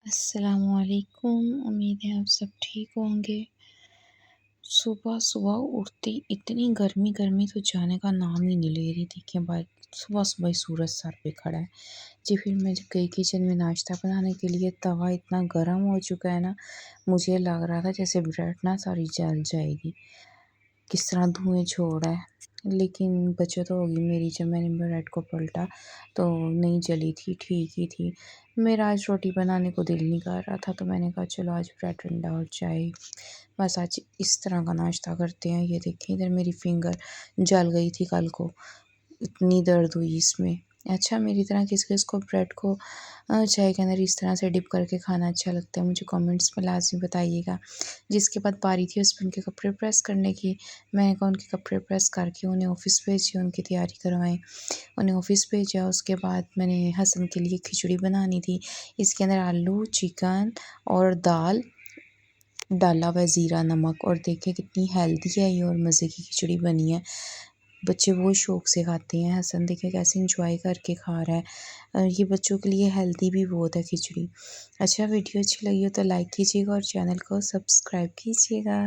अस्सलामुअलैकुम। उम्मीद है आप सब ठीक होंगे। सुबह-सुबह उठते ही इतनी गर्मी तो जाने का नाम ही नहीं ले रही। देखिए भाई, सुबह-सुबह ही सूरज सर पे खड़ा है। जी, फिर मैं जब गई किचन में नाश्ता बनाने के लिए, तवा इतना गर्म हो चुका है ना, मुझे लग रहा था जैसे ब्रेड ना सारी जल जाएगी। किस तरह धुएँ छोड़ रहा है। लेकिन बचत हो गई मेरी, जब मैंने ब्रेड को पलटा तो नहीं जली थी, ठीक ही थी। मेरा आज रोटी बनाने को दिल नहीं कर रहा था, तो मैंने कहा चलो आज ब्रेड अंडा और चाय, बस आज इस तरह का नाश्ता करते हैं। ये देखिए इधर मेरी फिंगर जल गई थी कल को, इतनी दर्द हुई इसमें। अच्छा, मेरी तरह किस-किस को ब्रेड को चाय के अंदर इस तरह से डिप करके खाना अच्छा लगता है, मुझे कमेंट्स में लाज़मी बताइएगा। जिसके बाद बारी थी हस्बैंड के कपड़े प्रेस करने की, मैंने कहा उनके कपड़े प्रेस करके उन्हें ऑफ़िस भेजिए, उनकी तैयारी करवाएँ। उन्हें ऑफ़िस भेजा, उसके बाद मैंने हसन के लिए खिचड़ी बनानी थी। इसके अंदर आलू, चिकन और दाल डाला हुआ है, ज़ीरा नमक, और देखिए कितनी हेल्दी है ये और मज़े की खिचड़ी बनी है। बच्चे बहुत शौक़ से खाते हैं। हसन देखिए कैसे एंजॉय करके खा रहा है। ये बच्चों के लिए हेल्दी भी बहुत है खिचड़ी। अच्छा, वीडियो अच्छी लगी हो तो लाइक कीजिएगा और चैनल को सब्सक्राइब कीजिएगा।